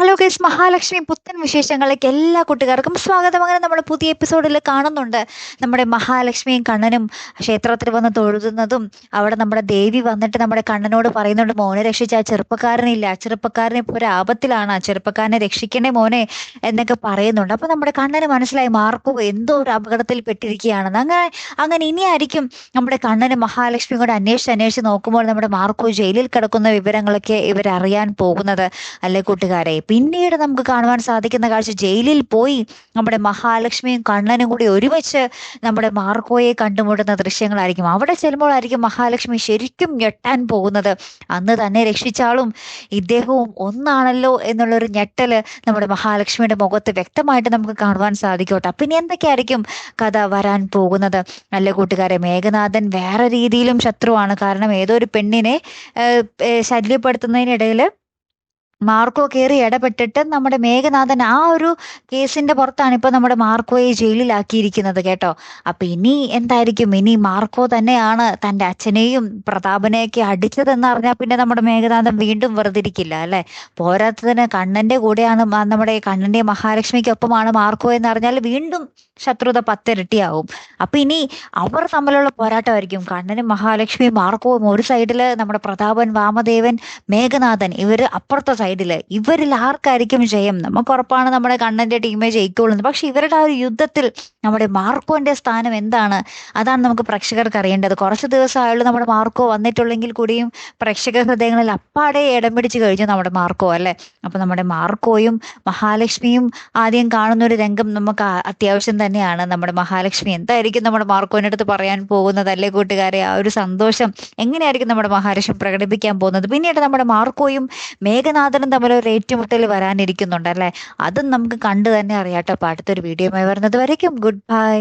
Hello guys, Mahalakshmi പുത്തൻ വിശേഷങ്ങളിലേക്ക് എല്ലാ കൂട്ടുകാർക്കും സ്വാഗതം. അങ്ങനെ നമ്മുടെ പുതിയ എപ്പിസോഡിൽ കാണുന്നുണ്ട് നമ്മുടെ മഹാലക്ഷ്മിയും കണ്ണനും ക്ഷേത്രത്തിൽ വന്ന് തൊഴുതുന്നതും അവിടെ നമ്മുടെ ദേവി വന്നിട്ട് നമ്മുടെ കണ്ണനോട് പറയുന്നുണ്ട്, മോനെ രക്ഷിച്ച ആ ചെറുപ്പക്കാരനില്ല, ആ ചെറുപ്പക്കാരൻ ഇപ്പോൾ ഒരു ആപത്തിലാണ്, ആ ചെറുപ്പക്കാരനെ രക്ഷിക്കണേ മോനെ എന്നൊക്കെ പറയുന്നുണ്ട്. അപ്പൊ നമ്മുടെ കണ്ണന് മനസ്സിലായി മാർക്കോ എന്തോ ഒരു അപകടത്തിൽ പെട്ടിരിക്കുകയാണെന്ന്. അങ്ങനെ അങ്ങനെ ഇനിയായിരിക്കും നമ്മുടെ കണ്ണന് മഹാലക്ഷ്മി കൂടെ അന്വേഷിച്ച് നോക്കുമ്പോൾ നമ്മുടെ മാർക്കോ ജയിലിൽ കിടക്കുന്ന വിവരങ്ങളൊക്കെ ഇവരറിയാൻ പോകുന്നത്. അല്ലെ കൂട്ടുകാരെ, പിന്നീട് നമുക്ക് കാണുവാൻ സാധിക്കുന്ന കാഴ്ച, ജയിലിൽ പോയി നമ്മുടെ മഹാലക്ഷ്മിയും കണ്ണനും കൂടി ഒരുമിച്ച് നമ്മുടെ മാർക്കോയെ കണ്ടുമുട്ടുന്ന ദൃശ്യങ്ങളായിരിക്കും. അവിടെ ചെല്ലുമ്പോഴായിരിക്കും മഹാലക്ഷ്മി ശരിക്കും ഞെട്ടാൻ പോകുന്നത്. അന്ന് തന്നെ രക്ഷിച്ചാളും ഇദ്ദേഹവും ഒന്നാണല്ലോ എന്നുള്ളൊരു ഞെട്ടല് നമ്മുടെ മഹാലക്ഷ്മിയുടെ മുഖത്ത് വ്യക്തമായിട്ട് നമുക്ക് കാണുവാൻ സാധിക്കട്ടെ. പിന്നെ എന്തൊക്കെയായിരിക്കും കഥ വരാൻ പോകുന്നത്? നല്ല കൂട്ടുകാരെ, മേഘനാഥൻ വേറെ രീതിയിലും ശത്രുവാണ്. കാരണം ഏതോ ഒരു പെണ്ണിനെ ശല്യപ്പെടുത്തുന്നതിനിടയിൽ മാർക്കോ കയറി ഇടപെട്ടിട്ട് നമ്മുടെ മേഘനാഥൻ ആ ഒരു കേസിന്റെ പുറത്താണ് ഇപ്പൊ നമ്മുടെ മാർക്കോയെ ജയിലിലാക്കിയിരിക്കുന്നത് കേട്ടോ. അപ്പൊ ഇനി എന്തായിരിക്കും? ഇനി മാർക്കോ തന്നെയാണ് തന്റെ അച്ഛനെയും പ്രതാപനെയൊക്കെ അടിച്ചതെന്ന് അറിഞ്ഞാൽ പിന്നെ നമ്മുടെ മേഘനാഥൻ വീണ്ടും വെറുതിരിക്കില്ല അല്ലെ. പോരാത്തതിന് കണ്ണന്റെ കൂടെയാണ് നമ്മുടെ കണ്ണന്റെ മഹാലക്ഷ്മിക്കൊപ്പമാണ് മാർക്കോ എന്ന് അറിഞ്ഞാൽ വീണ്ടും ശത്രുത പത്തിരട്ടിയാവും. അപ്പൊ ഇനി അവർ തമ്മിലുള്ള പോരാട്ടമായിരിക്കും. കണ്ണനും മഹാലക്ഷ്മിയും മാർക്കോവും ഒരു സൈഡില്, നമ്മുടെ പ്രതാപൻ, വാമദേവൻ, മേഘനാഥൻ ഇവര് അപ്പുറത്തെ സൈഡില്. ഇവരിൽ ആർക്കായിരിക്കും ജയം? നമുക്ക് ഉറപ്പാണ് നമ്മുടെ കണ്ണന്റെ ടീമേ ജയിക്കുള്ളൂ. പക്ഷെ ഇവരുടെ ആ ഒരു യുദ്ധത്തിൽ നമ്മുടെ മാർക്കോന്റെ സ്ഥാനം എന്താണ്? അതാണ് നമുക്ക് പ്രേക്ഷകർക്ക് അറിയേണ്ടത്. കുറച്ച് ദിവസമായുള്ളൂ നമ്മുടെ മാർക്കോ വന്നിട്ടുള്ളെങ്കിൽ കൂടിയും പ്രേക്ഷക ഹൃദയങ്ങളിൽ അപ്പാടെ ഇടം പിടിച്ചു കഴിഞ്ഞു നമ്മുടെ മാർക്കോ അല്ലെ. അപ്പൊ നമ്മുടെ മാർക്കോയും മഹാലക്ഷ്മിയും ആദ്യം കാണുന്ന ഒരു രംഗം നമുക്ക് അത്യാവശ്യം തന്നെയാണ്. നമ്മുടെ മഹാലക്ഷ്മി എന്തായിരിക്കും നമ്മുടെ മാർക്കോന്റെ അടുത്ത് പറയാൻ പോകുന്നത് അല്ലേ കൂട്ടുകാരെ? ആ ഒരു സന്തോഷം എങ്ങനെയായിരിക്കും നമ്മുടെ മഹാലക്ഷ്മി പ്രകടിപ്പിക്കാൻ പോകുന്നത്? പിന്നീട് നമ്മുടെ മാർക്കോയും മേഘനാഥനും തമ്മിൽ ഒരു ഏറ്റുമുട്ടൽ വരാനിരിക്കുന്നുണ്ട് അല്ലെ. അതും നമുക്ക് കണ്ടു തന്നെ അറിയാട്ടോ. അപ്പൊ അടുത്തൊരു വീഡിയോയുമായി വരുന്നത് വരയ്ക്കും ഗുഡ് ബൈ.